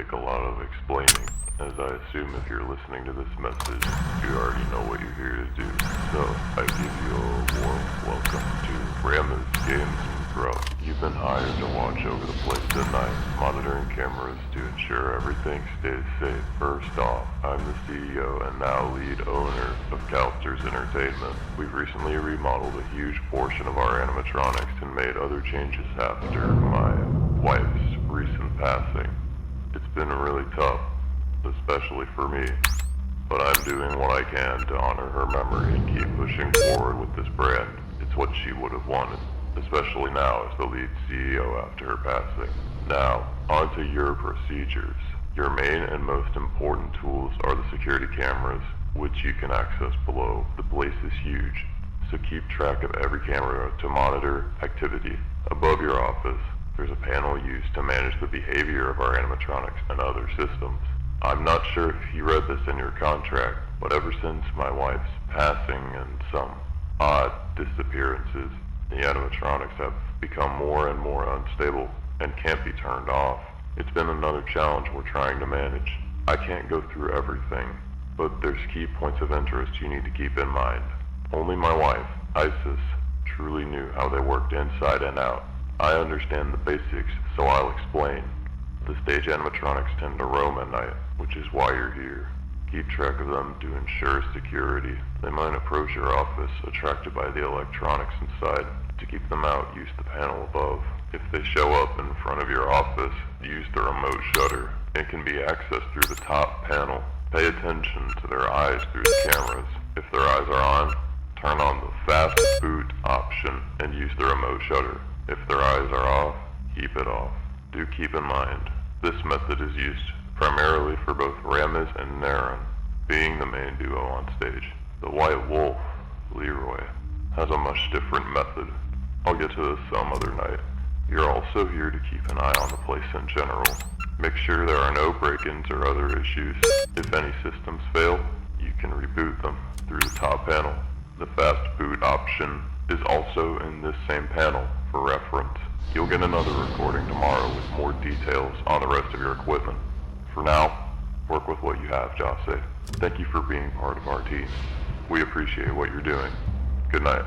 take a lot of explaining, as I assume if you're listening to this message, you already know what you're here to do. So, I give you a warm welcome to Ramiz Games and Grub. You've been hired to watch over the place at night, monitoring cameras to ensure everything stays safe. First off, I'm the CEO and now lead owner of Calsters Entertainment. We've recently remodeled a huge portion of our animatronics and made other changes after my wife's recent passing. It's been really tough, especially for me, but I'm doing what I can to honor her memory and keep pushing forward with this brand. It's what she would have wanted, especially now as the lead CEO after her passing. Now, onto your procedures. Your main and most important tools are the security cameras, which you can access below. The place is huge, so keep track of every camera to monitor activity. Above your office, there's a panel used to manage the behavior of our animatronics and other systems. I'm not sure if you read this in your contract, but ever since my wife's passing and some odd disappearances, the animatronics have become more and more unstable and can't be turned off. It's been another challenge we're trying to manage. I can't go through everything, but there's key points of interest you need to keep in mind. Only my wife, Isis, truly knew how they worked inside and out. I understand the basics, so I'll explain. The stage animatronics tend to roam at night, which is why you're here. Keep track of them to ensure security. They might approach your office, attracted by the electronics inside. To keep them out, use the panel above. If they show up in front of your office, use the remote shutter. It can be accessed through the top panel. Pay attention to their eyes through the cameras. If their eyes are on, turn on the fast boot option and use the remote shutter. If their eyes are off, keep it off. Do keep in mind, this method is used primarily for both Ramiz and Naren, being the main duo on stage. The White Wolf, Leroy, has a much different method. I'll get to this some other night. You're also here to keep an eye on the place in general. Make sure there are no break-ins or other issues. If any systems fail, you can reboot them through the top panel. The fast boot option is also in this same panel for reference. You'll get another recording tomorrow with more details on the rest of your equipment. For now, work with what you have, Jose. Thank you for being part of our team. We appreciate what you're doing. Good night.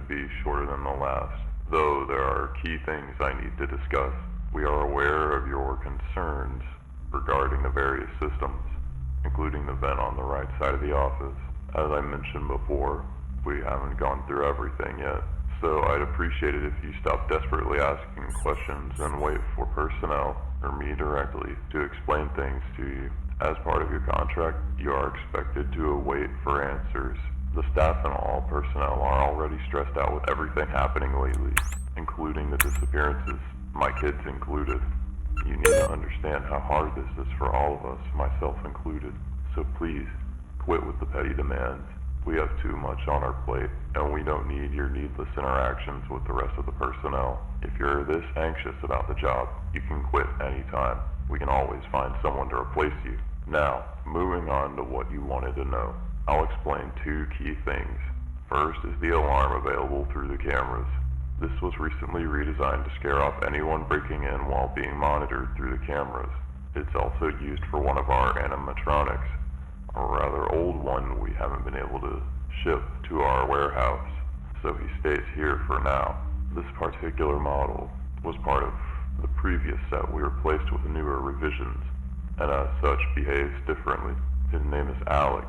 be shorter than the last, though there are key things I need to discuss. We are aware of your concerns regarding the various systems, including the vent on the right side of the office. As I mentioned before, we haven't gone through everything yet, so I'd appreciate it if you stop desperately asking questions and wait for personnel or me directly to explain things to you. As part of your contract, you are expected to await for answers. The staff and all personnel are already stressed out with everything happening lately, including the disappearances, my kids included. You need to understand how hard this is for all of us, myself included. So please, quit with the petty demands. We have too much on our plate, and we don't need your needless interactions with the rest of the personnel. If you're this anxious about the job, you can quit anytime. We can always find someone to replace you. Now, moving on to what you wanted to know. I'll explain two key things. First is the alarm available through the cameras. This was recently redesigned to scare off anyone breaking in while being monitored through the cameras. It's also used for one of our animatronics, a rather old one we haven't been able to ship to our warehouse, so he stays here for now. This particular model was part of the previous set we replaced with newer revisions, and as such behaves differently. His name is Alex.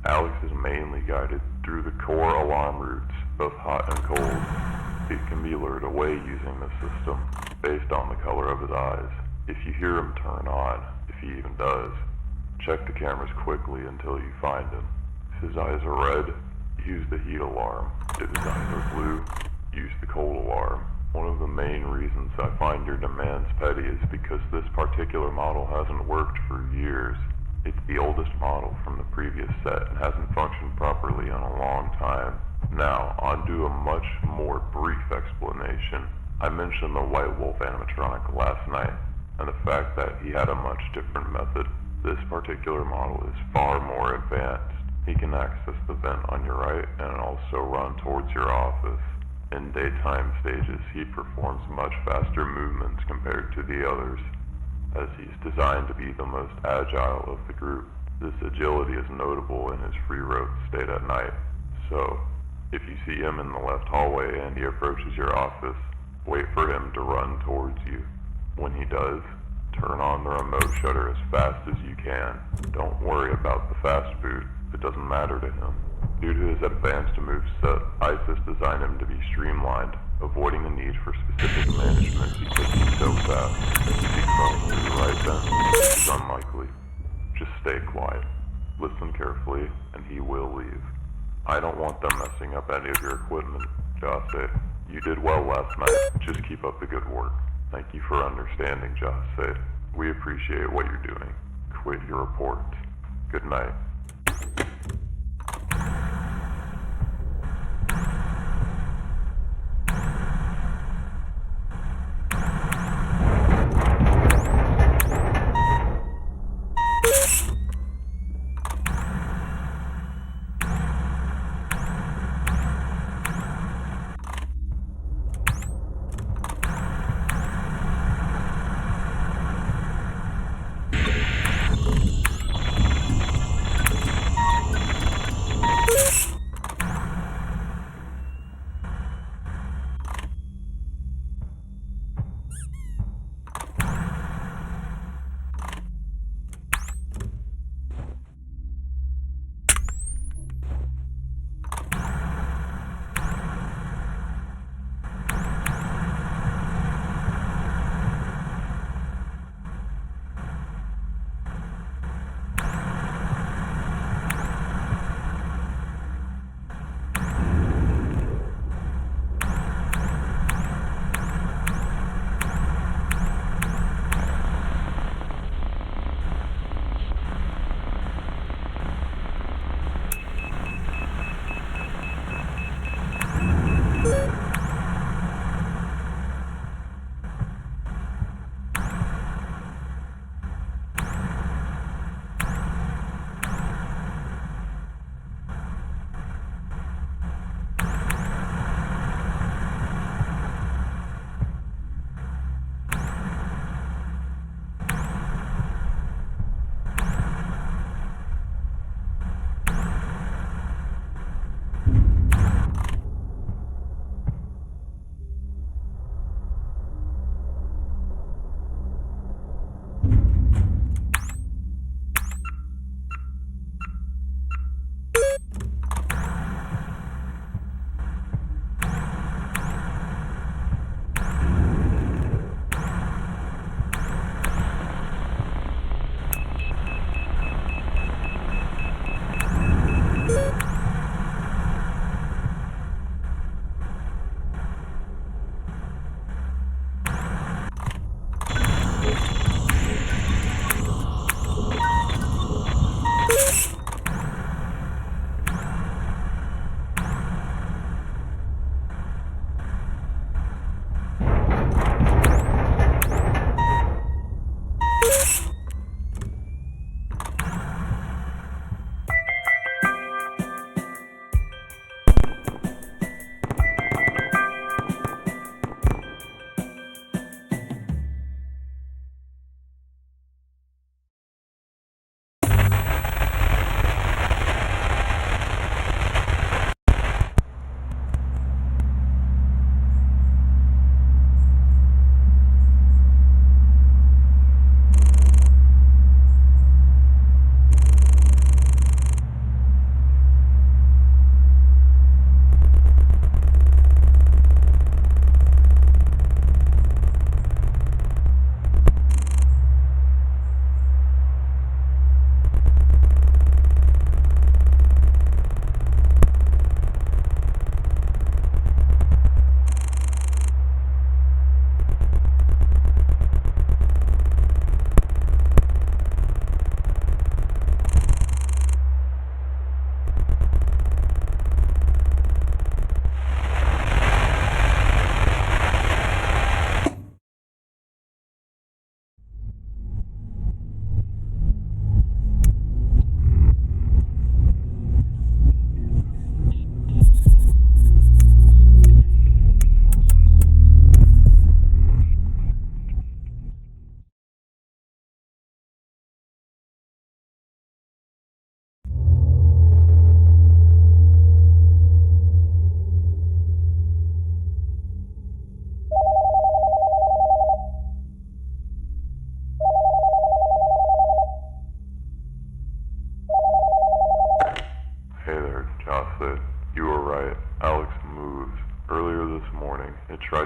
Alex is mainly guided through the core alarm routes, both hot and cold. It can be lured away using the system, based on the color of his eyes. If you hear him turn on, if he even does, check the cameras quickly until you find him. If his eyes are red, use the heat alarm. If his eyes are blue, use the cold alarm. One of the main reasons I find your demands petty is because this particular model hasn't worked for years. It's the oldest model from the previous set and hasn't functioned properly in a long time. Now, on to a much more brief explanation. I mentioned the White Wolf animatronic last night, and the fact that he had a much different method. This particular model is far more advanced. He can access the vent on your right and also run towards your office. In daytime stages, he performs much faster movements compared to the others, as he's designed to be the most agile of the group. This agility is notable in his free roam state at night. So, if you see him in the left hallway and he approaches your office, wait for him to run towards you. When he does, turn on the remote shutter as fast as you can. Don't worry about the fast boot. It doesn't matter to him. Due to his advanced moveset, ISIS designed him to be streamlined, avoiding the need for specific management because he's so fast. If he crosses the right then, it's unlikely. Just stay quiet. Listen carefully, and he will leave. I don't want them messing up any of your equipment, Jose. You did well last night. Just keep up the good work. Thank you for understanding, Jose. We appreciate what you're doing. Quit your report. Good night.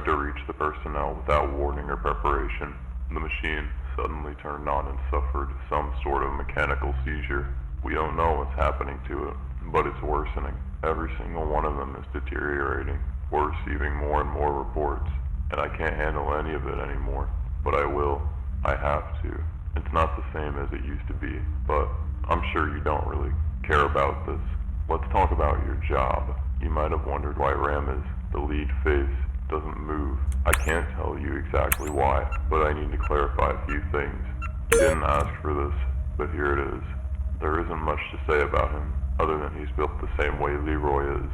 tried to reach the personnel without warning or preparation. The machine suddenly turned on and suffered some sort of mechanical seizure. We don't know what's happening to it, but it's worsening. Every single one of them is deteriorating. We're receiving more and more reports, and I can't handle any of it anymore. But I will. I have to. It's not the same as it used to be, but I'm sure you don't really care about this. Let's talk about your job. You might have wondered why Ramiz, the lead face, doesn't move. I can't tell you exactly why, but I need to clarify a few things. You didn't ask for this, but here it is. There isn't much to say about him, other than he's built the same way Leroy is.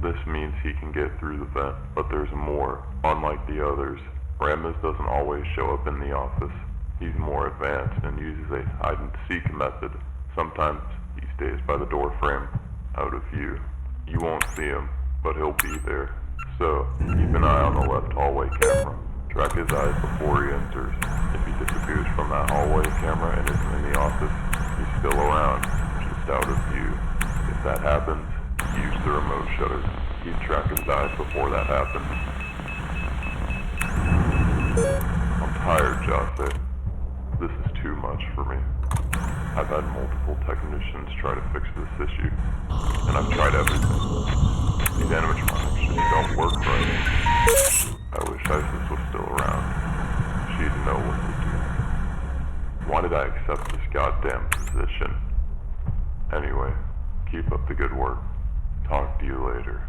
This means he can get through the vent, but there's more. Unlike the others, Ramiz doesn't always show up in the office. He's more advanced and uses a hide-and-seek method. Sometimes he stays by the door frame, out of view. You won't see him, but he'll be there. So, keep an eye on the left hallway camera. Track his eyes before he enters. If he disappears from that hallway camera and isn't in the office, he's still around, just out of view. If that happens, use the remote shutter. Keep track his eyes before that happens. I'm tired, Jose. This is too much for me. I've had multiple technicians try to fix this issue, and I've tried everything. These animatronics just don't work right. I wish Isis was still around. She'd know what to do. Why did I accept this goddamn position? Anyway, keep up the good work. Talk to you later.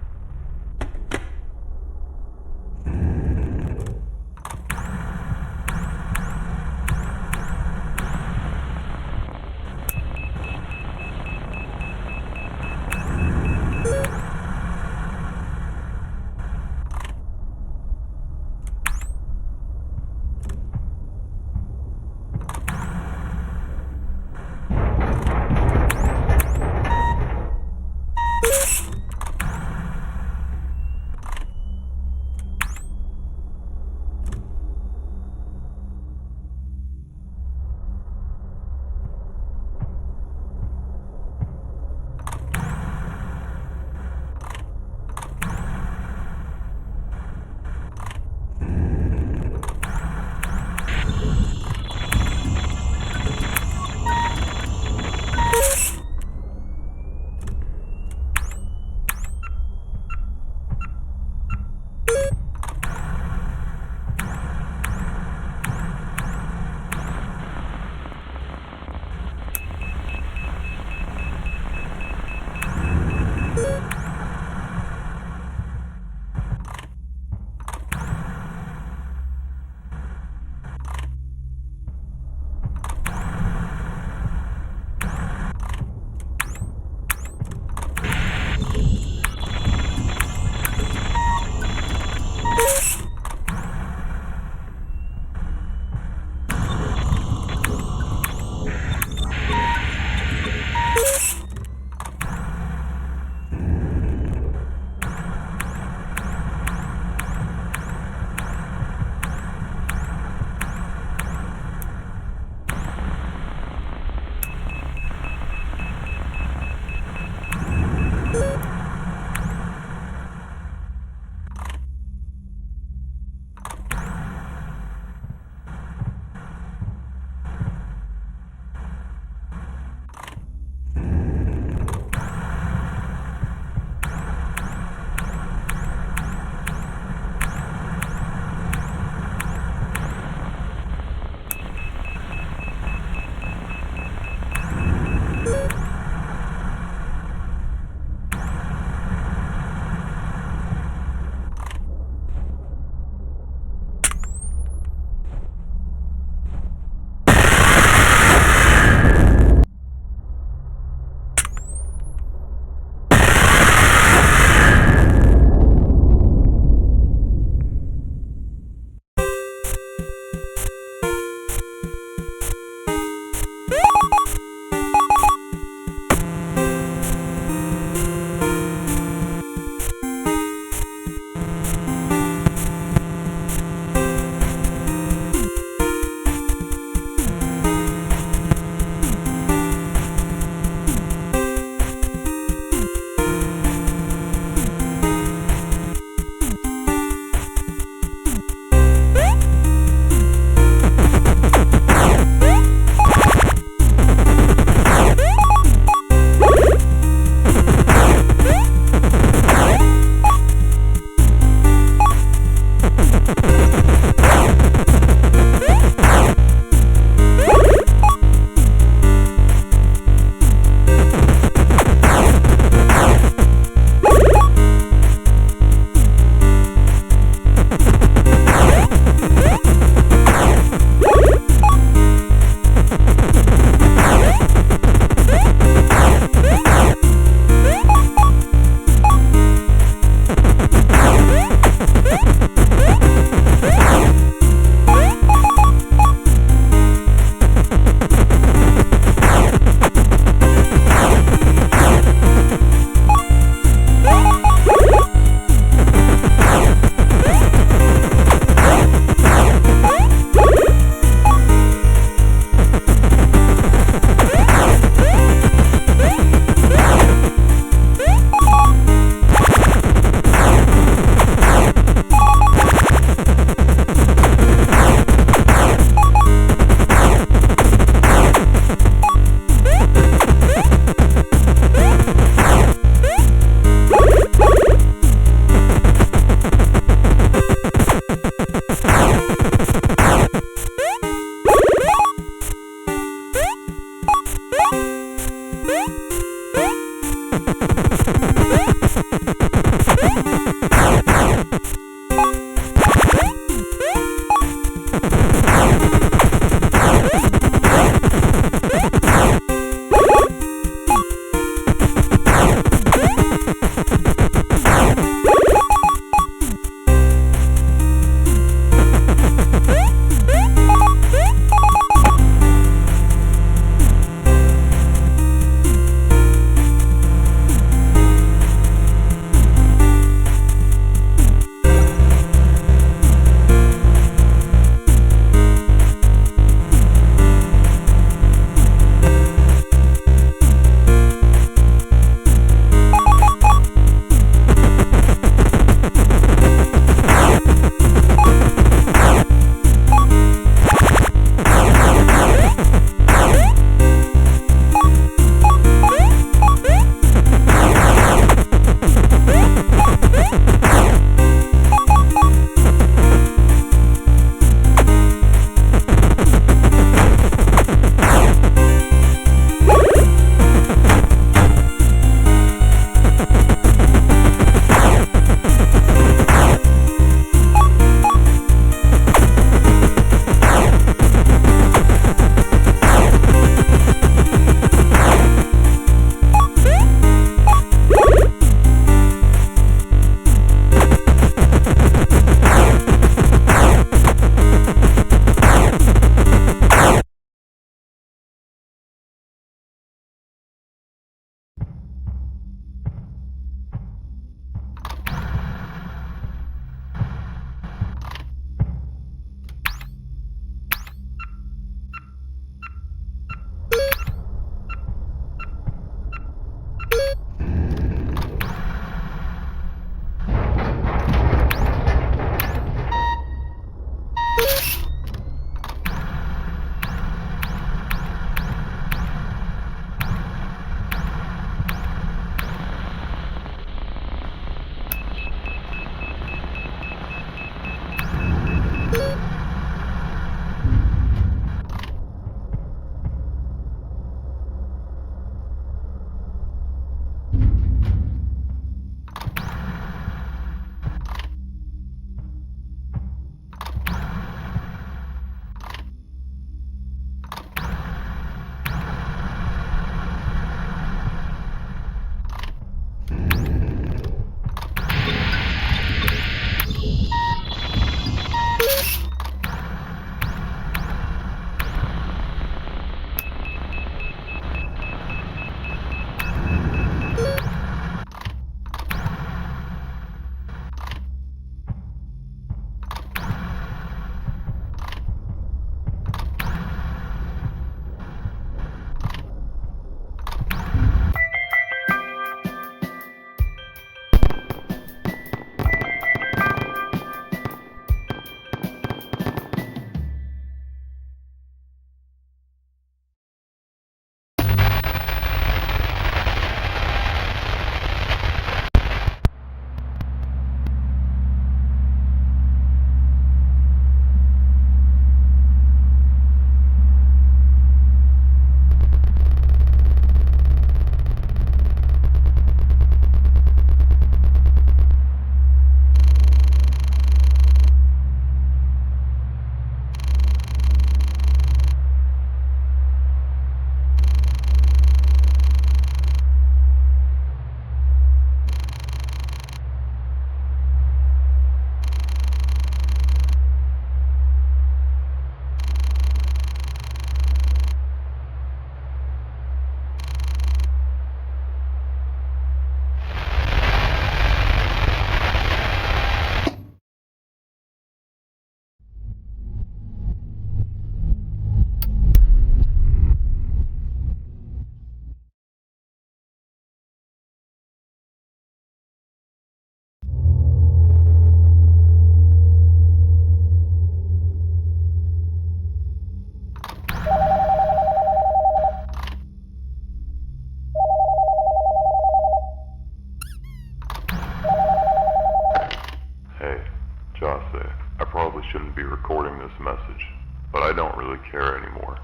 probably shouldn't be recording this message, but I don't really care anymore.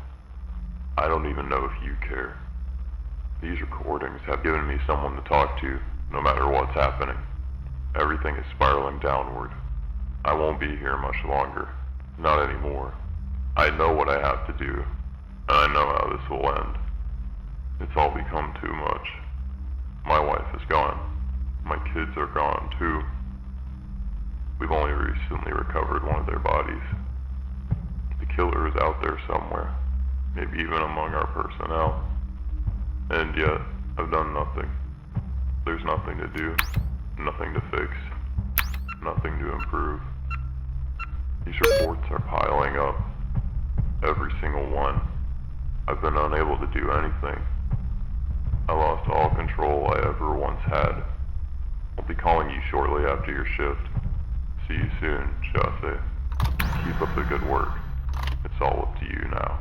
I don't even know if you care. These recordings have given me someone to talk to, no matter what's happening. Everything is spiraling downward. I won't be here much longer. Not anymore. I know what I have to do, and I know how this will end. It's all become too much. My wife is gone. My kids are gone, too. We've only recently recovered one of their bodies. The killer is out there somewhere, maybe even among our personnel. And yet, I've done nothing. There's nothing to do, nothing to fix, nothing to improve. These reports are piling up. Every single one. I've been unable to do anything. I lost all control I ever once had. I'll be calling you shortly after your shift. See you soon, Chase. Keep up the good work. It's all up to you now.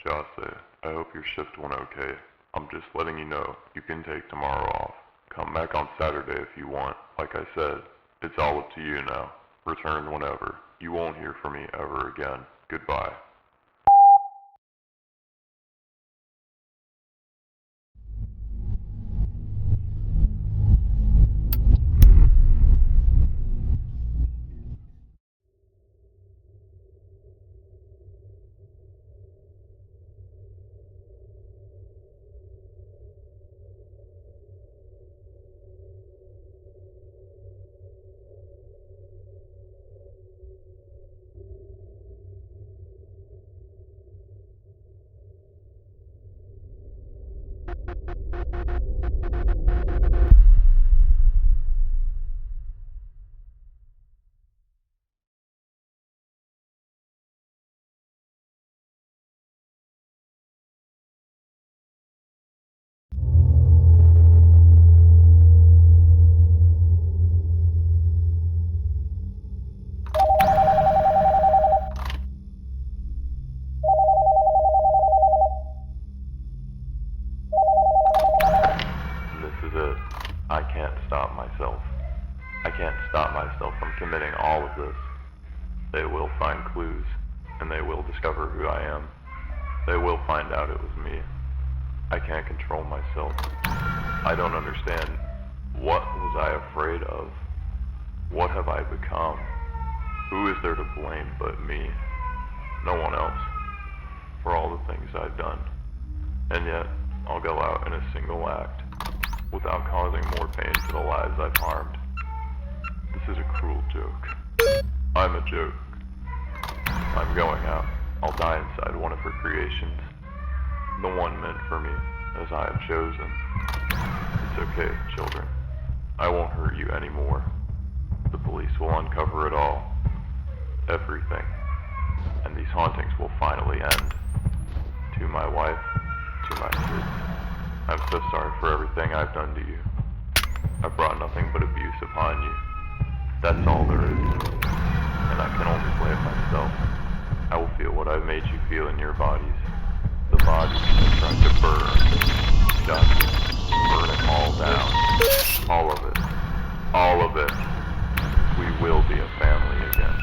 Jose, I hope your shift went okay. I'm just letting you know you can take tomorrow off. Come back on Saturday if you want. Like I said, it's all up to you now. Return whenever. You won't hear from me ever again. Goodbye. This is it. I can't stop myself. I can't stop myself from committing all of this. They will find clues, and they will discover who I am. They will find out it was me. I can't control myself. I don't understand. What was I afraid of? What have I become? Who is there to blame but me? No one else. For all the things I've done. And yet, I'll go out in a single act, without causing more pain to the lives I've harmed. This is a cruel joke. I'm a joke. I'm going out. I'll die inside one of her creations. The one meant for me, as I have chosen. It's okay, children. I won't hurt you anymore. The police will uncover it all. Everything. And these hauntings will finally end. To my wife, to my kids. I'm so sorry for everything I've done to you. I've brought nothing but abuse upon you. That's all there is. And I can only blame myself. I will feel what I've made you feel in your bodies. The bodies that tried to burn. Just burn it all down. All of it. All of it. We will be a family again.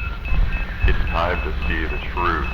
It's time to see the truth.